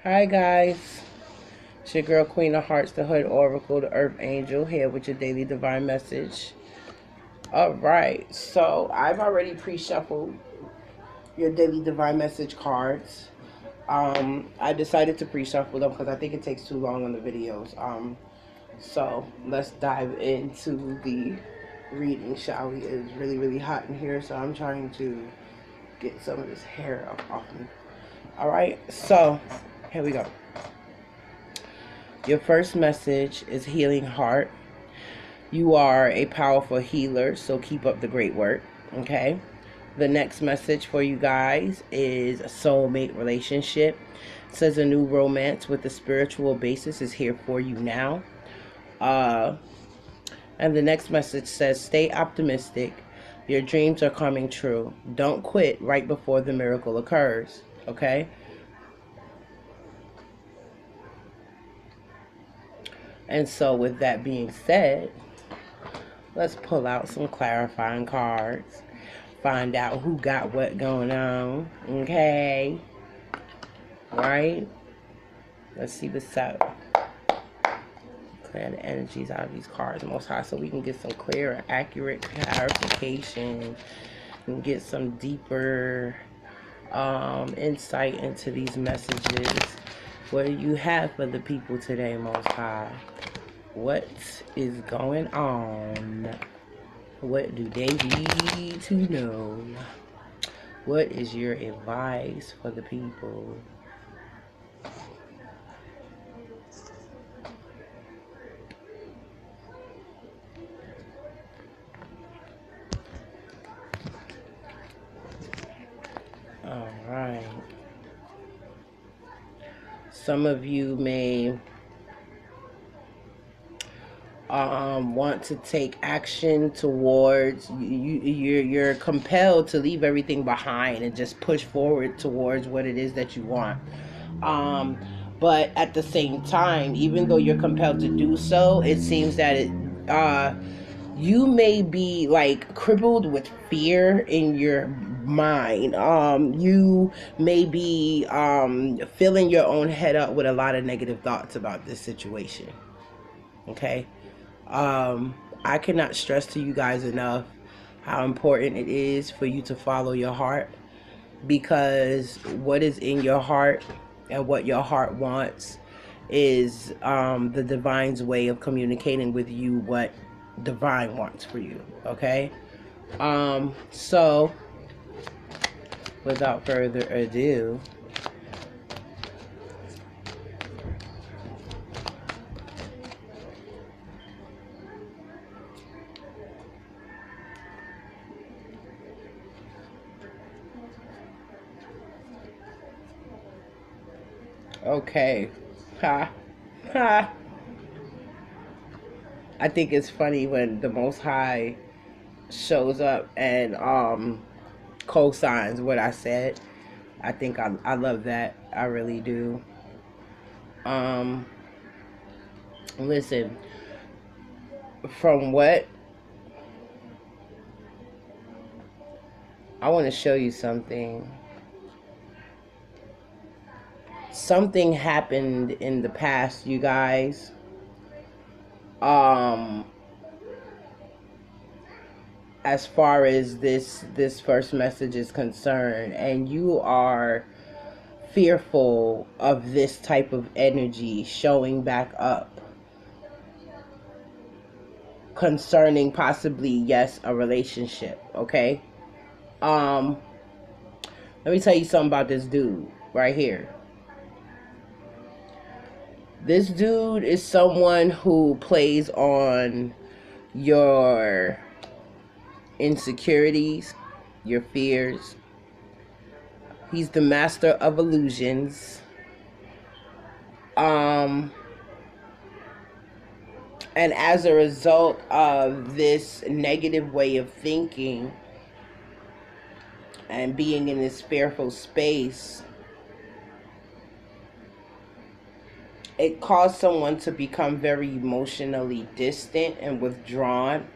Hi guys, it's your girl Queen of Hearts, the Hood Oracle, the Earth Angel, here with your daily divine message. Alright, so I've already pre-shuffled your daily divine message cards. I decided to pre-shuffle them because I think it takes too long on the videos. So let's dive into the reading, shall we? It's really, really hot in here, so I'm trying to get some of this hair off me. Alright, so here we go. Your first message is healing heart. You are a powerful healer, so keep up the great work, okay? The next message for you guys is a soulmate relationship. It says a new romance with a spiritual basis is here for you now. And the next message says stay optimistic. Your dreams are coming true. Don't quit right before the miracle occurs, okay? And so with that being said, let's pull out some clarifying cards. Find out who got what going on. Okay? Right? Let's see what's up. Clear the energies out of these cards, Most High, so we can get some clear and accurate clarification and get some deeper insight into these messages. What do you have for the people today, Most High? What is going on? What do they need to know? What is your advice for the people? All right. Some of you may want to take action towards you're compelled to leave everything behind and just push forward towards what it is that you want, but at the same time, even though you're compelled to do so, it seems that you may be like crippled with fear in your mind. You may be filling your own head up with a lot of negative thoughts about this situation, okay? I cannot stress to you guys enough how important it is for you to follow your heart, because what is in your heart and what your heart wants is the divine's way of communicating with you what divine wants for you, okay? So without further ado, okay. Ha. Ha. I think it's funny when the Most High shows up and co-signs what I said. I think I love that. I really do. Listen, from what I want to show you something. Something happened in the past, you guys. As far as this first message is concerned, and you are fearful of this type of energy showing back up concerning possibly, yes, a relationship, okay? Let me tell you something about this dude right here. This dude is someone who plays on your insecurities, your fears. He's the master of illusions. And as a result of this negative way of thinking and being in this fearful space, it caused someone to become very emotionally distant and withdrawn,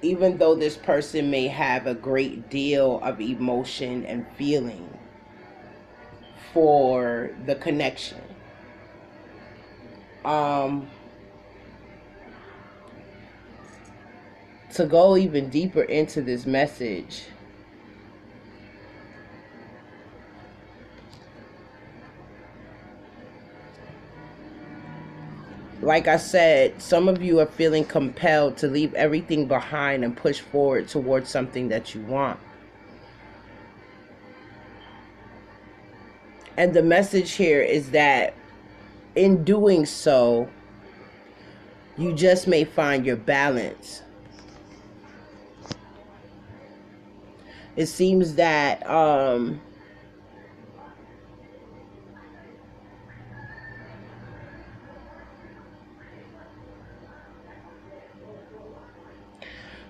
even though this person may have a great deal of emotion and feeling for the connection. To go even deeper into this message, like I said, some of you are feeling compelled to leave everything behind and push forward towards something that you want. And the message here is that in doing so, you just may find your balance. It seems that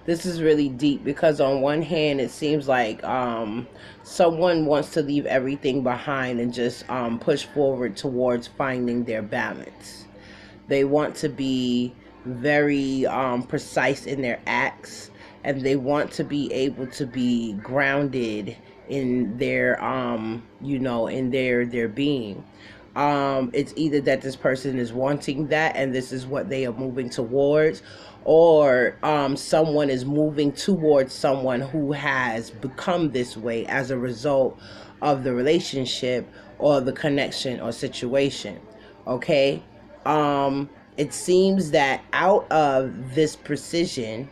this is really deep, because on one hand it seems like someone wants to leave everything behind and just push forward towards finding their balance. They want to be very precise in their acts, and they want to be able to be grounded in their in their being. It's either that this person is wanting that and this is what they are moving towards, or someone is moving towards someone who has become this way as a result of the relationship or the connection or situation. Okay. It seems that out of this precision,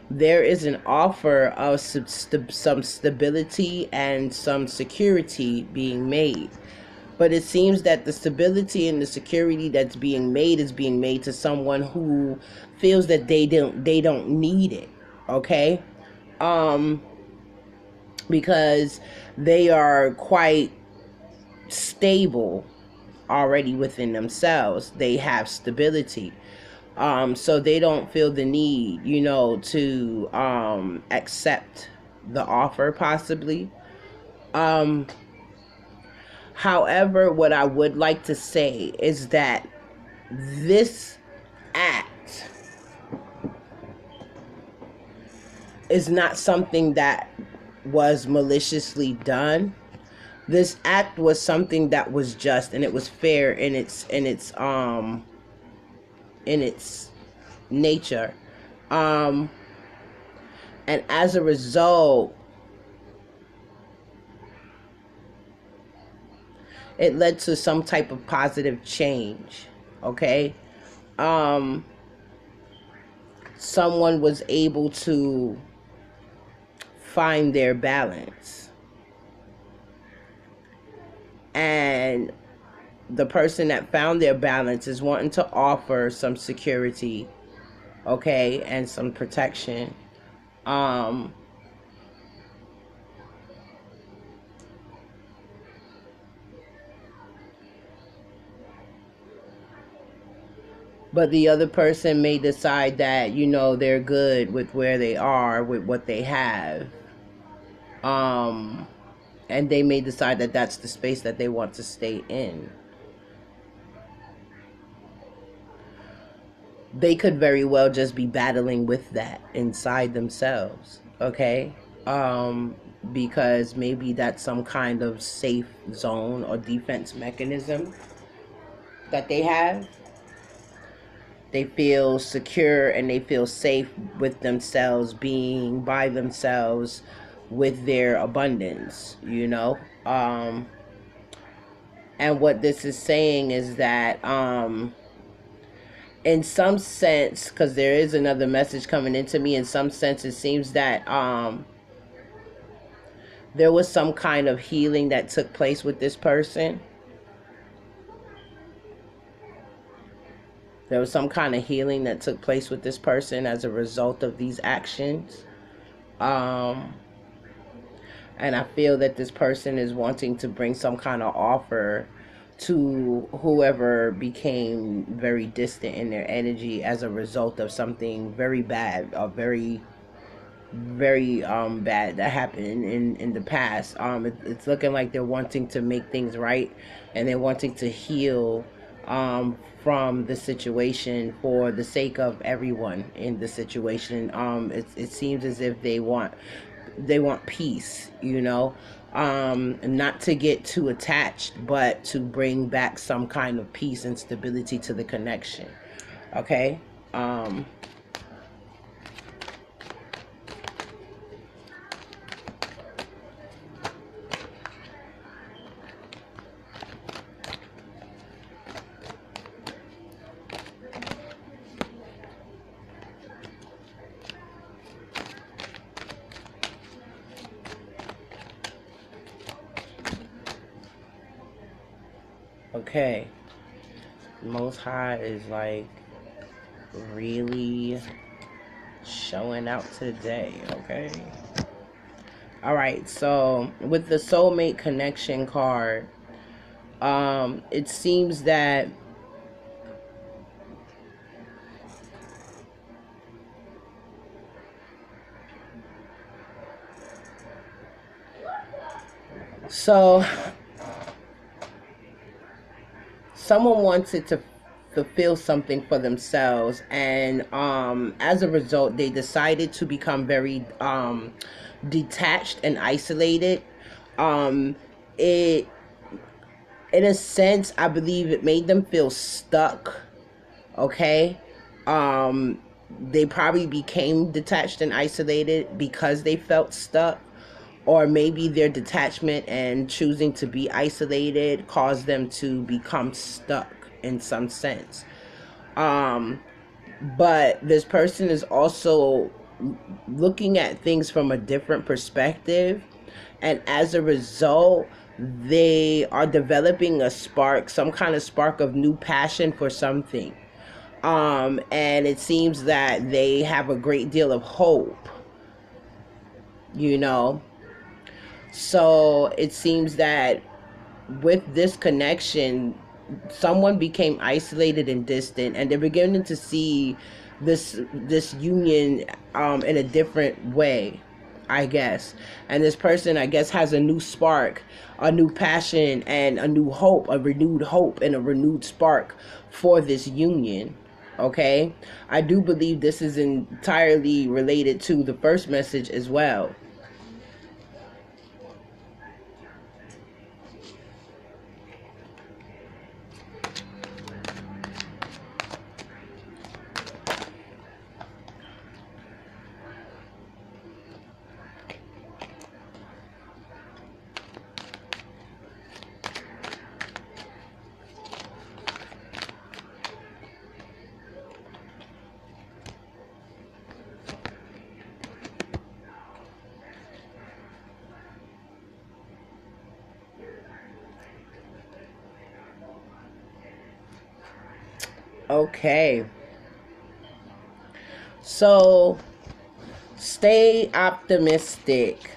there is an offer of some stability and some security being made. But it seems that the stability and the security that's being made is being made to someone who feels that they don't need it. Okay? Because they are quite stable already within themselves. They have stability. So they don't feel the need, to accept the offer possibly. However, what I would like to say is that this act is not something that was maliciously done. This act was something that was just, and it was fair in its nature. And as a result, it led to some type of positive change. Okay? Someone was able to find their balance. And the person that found their balance is wanting to offer some security, okay, and some protection. But the other person may decide that, they're good with where they are, with what they have. And they may decide that that's the space that they want to stay in. They could very well just be battling with that inside themselves, okay? Because maybe that's some kind of safe zone or defense mechanism that they have. They feel secure and they feel safe with themselves, being by themselves with their abundance, and what this is saying is that in some sense, because there is another message coming into me, in some sense it seems that there was some kind of healing that took place with this person. There was some kind of healing that took place with this person as a result of these actions. And I feel that this person is wanting to bring some kind of offer to whoever became very distant in their energy as a result of something very bad, or very bad that happened in the past. It's looking like they're wanting to make things right, and they're wanting to heal from the situation for the sake of everyone in the situation. It seems as if they want peace, Not to get too attached, but to bring back some kind of peace and stability to the connection. Okay. um okay, Most High is like really showing out today. Okay. All right, so with the soulmate connection card, it seems that so someone wanted to fulfill something for themselves, and as a result they decided to become very detached and isolated. It In a sense, I believe it made them feel stuck. Okay. um they probably became detached and isolated because they felt stuck, or maybe their detachment and choosing to be isolated caused them to become stuck in some sense. um but this person is also looking at things from a different perspective, and as a result they are developing a spark, some kind of spark of new passion for something. And it seems that they have a great deal of hope, you know. So it seems that with this connection, someone became isolated and distant, and they're beginning to see this union in a different way, I guess. And this person, I guess, has a new spark, a new passion, and a new hope, a renewed hope, and a renewed spark for this union. Okay, I do believe this is entirely related to the first message as well. Okay, so stay optimistic.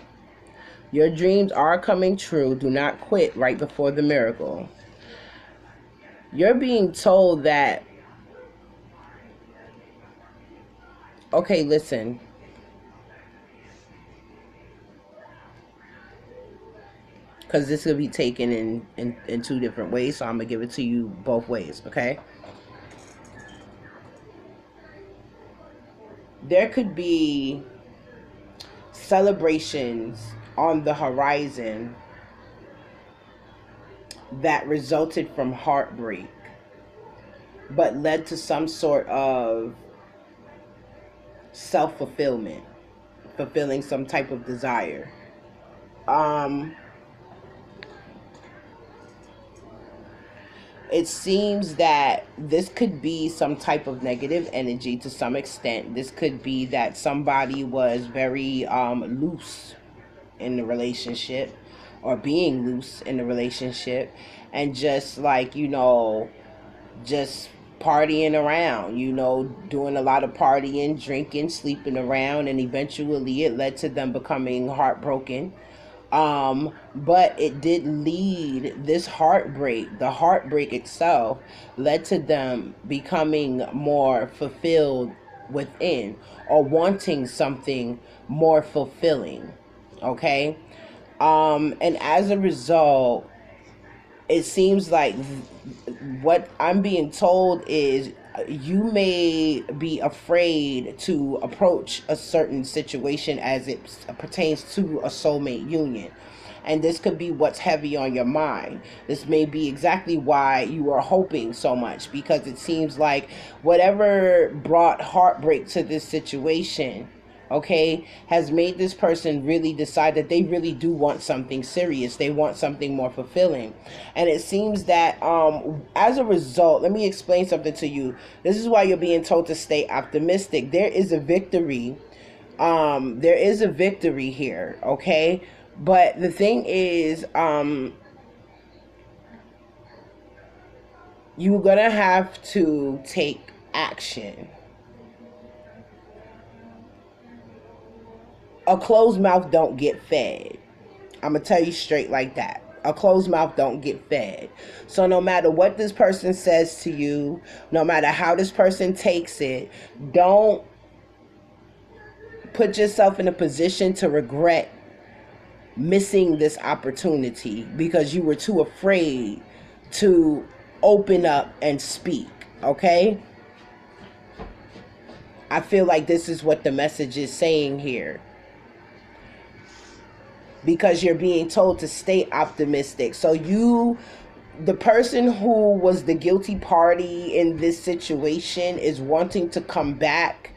Your dreams are coming true. Do not quit right before the miracle. You're being told that, okay, listen, because this could be taken in two different ways, so I'm going to give it to you both ways, okay? There could be celebrations on the horizon that resulted from heartbreak, but led to some sort of self fulfillment, fulfilling some type of desire. Um, it seems that this could be some type of negative energy to some extent. This could be that somebody was very loose in the relationship, or being loose in the relationship, and just like, just partying around, doing a lot of partying, drinking, sleeping around, and eventually it led to them becoming heartbroken. But it did lead, this heartbreak, the heartbreak itself led to them becoming more fulfilled within, or wanting something more fulfilling. Okay. And as a result, it seems like what I'm being told is you may be afraid to approach a certain situation as it pertains to a soulmate union. And this could be what's heavy on your mind. This may be exactly why you are hoping so much, because it seems like whatever brought heartbreak to this situation, okay, has made this person really decide that they really do want something serious. They want something more fulfilling. And it seems that as a result, let me explain something to you. This is why you're being told to stay optimistic. There is a victory. There is a victory here, okay? But the thing is, you're gonna have to take action. A closed mouth don't get fed. I'm gonna tell you straight like that. A closed mouth don't get fed. So no matter what this person says to you, no matter how this person takes it, don't put yourself in a position to regret missing this opportunity because you were too afraid to open up and speak, okay? I feel like this is what the message is saying here, because you're being told to stay optimistic. So the person who was the guilty party in this situation is wanting to come back,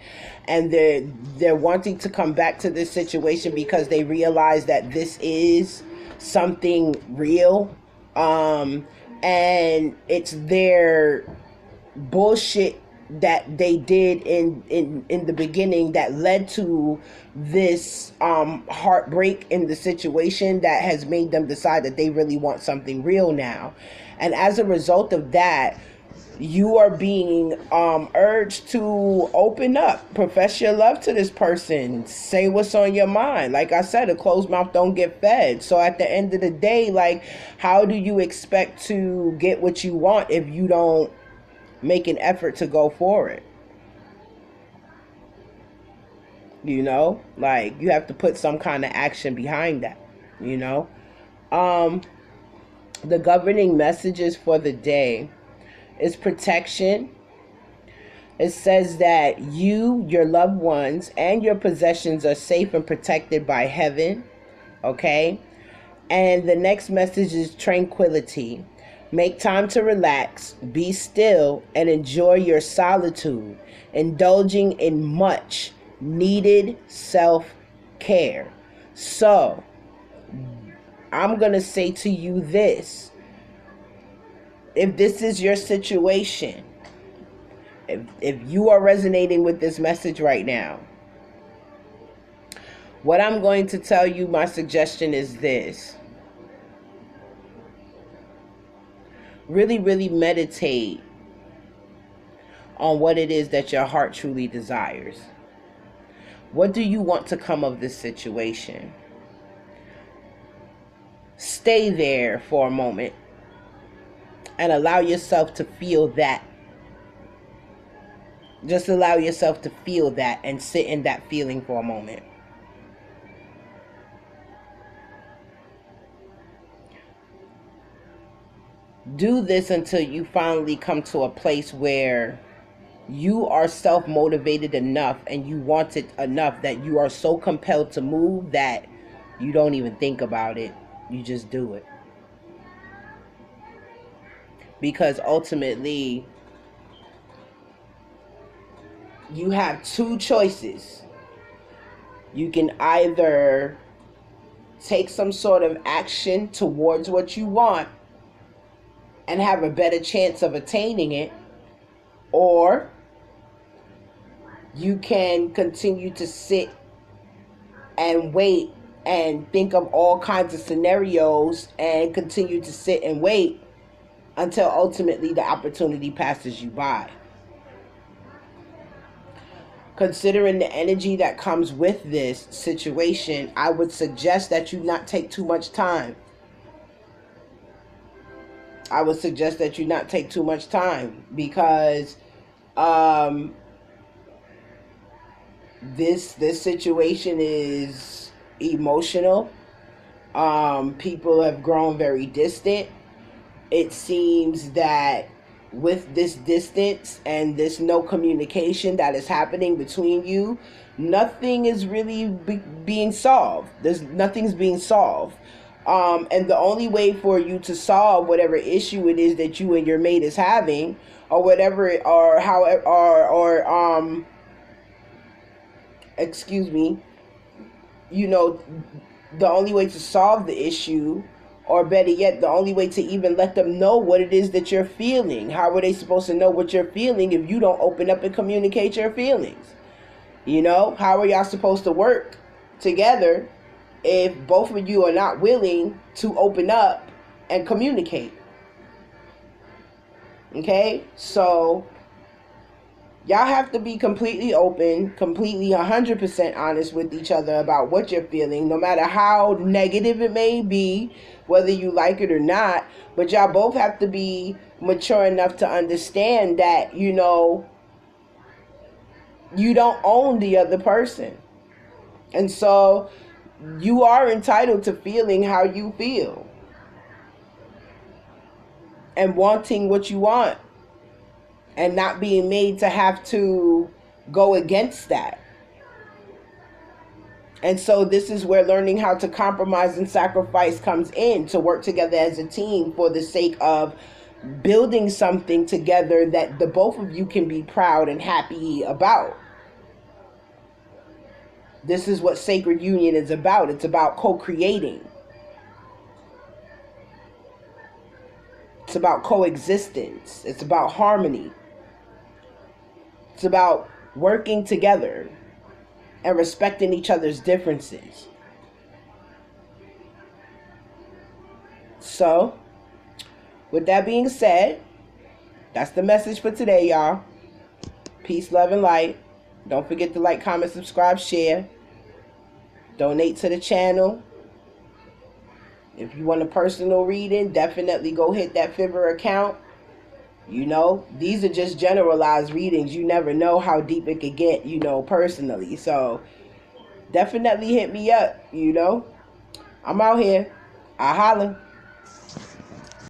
and they're wanting to come back to this situation because they realize that this is something real, and it's their bullshit that they did in the beginning that led to this heartbreak in the situation that has made them decide that they really want something real now. And as a result of that, you are being urged to open up, profess your love to this person, say what's on your mind. Like I said, a closed mouth don't get fed. So at the end of the day, like, how do you expect to get what you want if you don't make an effort to go for it? You know, like, you have to put some kind of action behind that, you know. The governing messages for the day is protection. It says that you, your loved ones, and your possessions are safe and protected by heaven, okay? And the next message is tranquility. Make time to relax, be still, and enjoy your solitude, indulging in much needed self-care. So, I'm going to say to you this. If this is your situation, if you are resonating with this message right now, what I'm going to tell you, my suggestion is this. Really, really meditate on what it is that your heart truly desires. What do you want to come of this situation? Stay there for a moment and allow yourself to feel that. Just allow yourself to feel that and sit in that feeling for a moment. Do this until you finally come to a place where you are self-motivated enough and you want it enough that you are so compelled to move that you don't even think about it. You just do it. Because ultimately, you have two choices. You can either take some sort of action towards what you want and have a better chance of attaining it, or you can continue to sit and wait and think of all kinds of scenarios and continue to sit and wait until ultimately the opportunity passes you by. Considering the energy that comes with this situation, I would suggest that you not take too much time. I would suggest that you not take too much time, because this situation is emotional. People have grown very distant. It seems that with this distance and this no communication that is happening between you, nothing is really being solved. Nothing's being solved. And the only way for you to solve whatever issue it is that you and your mate is having, or whatever, or how, excuse me, you know, the only way to solve the issue, or better yet, the only way to even let them know what it is that you're feeling. How are they supposed to know what you're feeling if you don't open up and communicate your feelings? You know, how are y'all supposed to work together if both of you are not willing to open up and communicate? Okay, so y'all have to be completely open, completely 100% honest with each other about what you're feeling, no matter how negative it may be, whether you like it or not. But y'all both have to be mature enough to understand that, you know, you don't own the other person. And so you are entitled to feeling how you feel and wanting what you want, and not being made to have to go against that. And so this is where learning how to compromise and sacrifice comes in, to work together as a team for the sake of building something together that the both of you can be proud and happy about. This is what sacred union is about. It's about co-creating. It's about coexistence. It's about harmony. It's about working together and respecting each other's differences. So, with that being said, that's the message for today, y'all. Peace, love, and light. Don't forget to like, comment, subscribe, share. Donate to the channel. If you want a personal reading, definitely go hit that Fiverr account. You know, these are just generalized readings. You never know how deep it could get, you know, personally. So definitely hit me up, you know. I'm out here. I holla.